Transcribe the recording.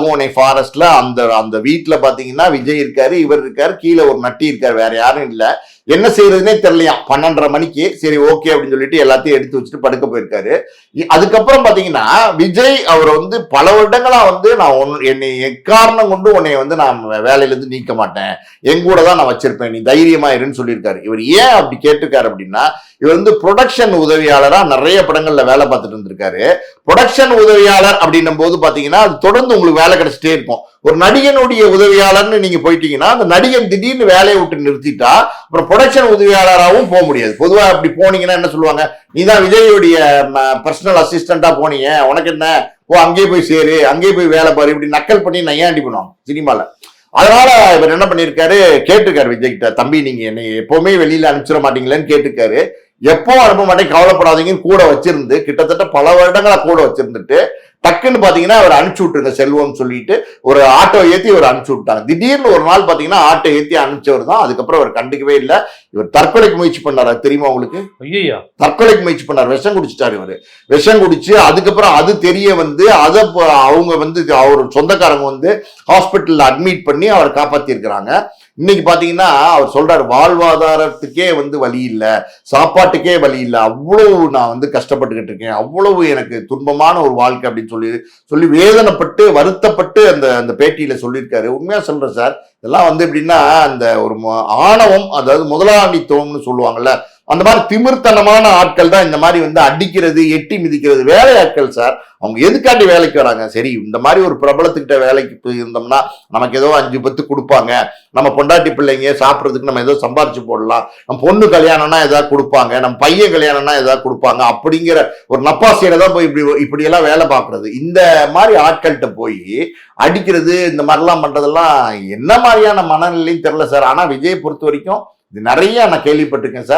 அருகோணை ஃபாரஸ்ட்ல அந்த அந்த வீட்டுல பாத்தீங்கன்னா விஜய் இருக்காரு, இவர் இருக்காரு, கீழே ஒரு நட்டி இருக்காரு, வேற யாரும் இல்ல. என்ன செய்யறதுனே தெரியலையாம். 12:30 மணிக்கு சரி ஓகே அப்படின்னு சொல்லிட்டு எல்லாத்தையும் எடுத்து வச்சுட்டு படுக்க போயிருக்காரு. அதுக்கப்புறம் பாத்தீங்கன்னா விஜய் அவர் வந்து பல வருடங்களா வந்து நான் என்னை எக்காரணம் கொண்டு உன்னை வந்து நான் வேலையில இருந்து நீக்க மாட்டேன், எங்கூட தான் நான் வச்சிருப்பேன், நீ தைரியமா இருன்னு சொல்லியிருக்காரு. இவர் ஏன் அப்படி கேட்டிருக்காரு அப்படின்னா, இவர் வந்து ப்ரொடக்ஷன் உதவியாளரா நிறைய படங்கள்ல வேலை பார்த்துட்டு இருந்திருக்காரு. ப்ரொடக்ஷன் உதவியாளர் அப்படின்னும் போது பாத்தீங்கன்னா அது தொடர்ந்து உங்களுக்கு வேலை கிடைச்சிட்டே இருக்கும். ஒரு நடிகனுடைய உதவியாளர்னு நீங்க போயிட்டீங்கன்னா அந்த நடிகன் திடீர்னு வேலையை விட்டு நிறுத்திட்டா அப்புறம் ப்ரொடக்ஷன் உதவியாளராகவும் போக முடியாது. பொதுவா அப்படி போனீங்கன்னா என்ன சொல்லுவாங்க, நீதான் விஜயுடைய பர்சனல் அசிஸ்டண்டா போனீங்க, உனக்கு என்ன, அங்கேயே போய் சேரு, அங்கேயே போய் வேலை பாரு, இப்படி நக்கல் பண்ணி நையாண்டி பண்ணுவாங்க சினிமால. அதனால இவர் என்ன பண்ணிருக்காரு, கேட்டிருக்காரு விஜய் கிட்ட, தம்பி நீங்க என்னை எப்பவுமே வெளியில அனுப்பிச்சிட மாட்டீங்களேன்னு கேட்டிருக்காரு. எப்போ அனுப்ப மாட்டேன் கவலைப்படாதீங்கன்னு கூட வச்சிருந்து கிட்டத்தட்ட பல வருடங்களா கூட வச்சிருந்துட்டு டக்குன்னு பாத்தீங்கன்னா அவர் அனுப்பிச்சு விட்டுருங்க செல்வம் சொல்லிட்டு ஒரு ஆட்டோ ஏத்தி அவர் அனுப்பிச்சு விட்டாங்க. திடீர்னு ஒரு நாள் பாத்தீங்கன்னா ஆட்டோ ஏத்தி அனுப்பிச்சவர் தான். அதுக்கப்புறம் அவர் கண்டுக்கவே இல்லை. இவர் தற்கொலைக்கு முயற்சி பண்ணாரு, தெரியுமா உங்களுக்கு? தற்கொலைக்கு முயற்சி பண்ணாரு, விஷம் குடிச்சிட்டாரு இவரு. விஷம் குடிச்சு அதுக்கப்புறம் அது தெரிய வந்து அதை அவங்க வந்து அவர் சொந்தக்காரங்க வந்து ஹாஸ்பிட்டல்ல அட்மிட் பண்ணி அவரை காப்பாத்தி இருக்கிறாங்க. இன்னைக்கு பாத்தீங்கன்னா அவர் சொல்றாரு, வாழ்வாதாரத்துக்கே வந்து வழி இல்லை, சாப்பாட்டுக்கே வழி இல்லை, அவ்வளவு நான் வந்து கஷ்டப்பட்டுக்கிட்டு இருக்கேன், அவ்வளவு எனக்கு துன்பமான ஒரு வாழ்க்கை அப்படின்னு சொல்லி வேதனைப்பட்டு வருத்தப்பட்டு அந்த பேட்டியில சொல்லியிருக்காரு. உண்மையா சொல்றேன் சார், இதெல்லாம் வந்து எப்படின்னா அந்த ஒரு ஆணவம், அதாவது முதலாளித்துவம்னு சொல்லுவாங்கல்ல, அந்த மாதிரி திமிர்த்தனமான ஆட்கள் தான் இந்த மாதிரி வந்து அடிக்கிறது எட்டி மிதிக்கிறது வேலையாட்கள் சார். அவங்க எதுக்காண்டி வேலைக்கு வராங்க? சரி இந்த மாதிரி ஒரு பிரபலத்துக்கிட்ட வேலைக்கு இருந்தோம்னா நமக்கு ஏதோ 5-10 கொடுப்பாங்க, நம்ம பொண்டாட்டி பிள்ளைங்க சாப்பிட்றதுக்கு நம்ம ஏதோ சம்பாரிச்சு போடலாம், நம்ம பொண்ணு கல்யாணம்னா ஏதாவது கொடுப்பாங்க, நம்ம பையன் கல்யாணம்னா ஏதாவது கொடுப்பாங்க அப்படிங்கிற ஒரு நப்பாசையில தான் போய் இப்படி எல்லாம் வேலை பார்க்கறது. இந்த மாதிரி ஆட்கள்கிட்ட போய் அடிக்கிறது இந்த மாதிரிலாம் பண்றதெல்லாம் என்ன மாதிரியான மனநிலையும் தெரியல சார். ஆனா விஜய் பொறுத்த வரைக்கும் இது நிறைய நான் கேள்விப்பட்டிருக்கேன் சார்.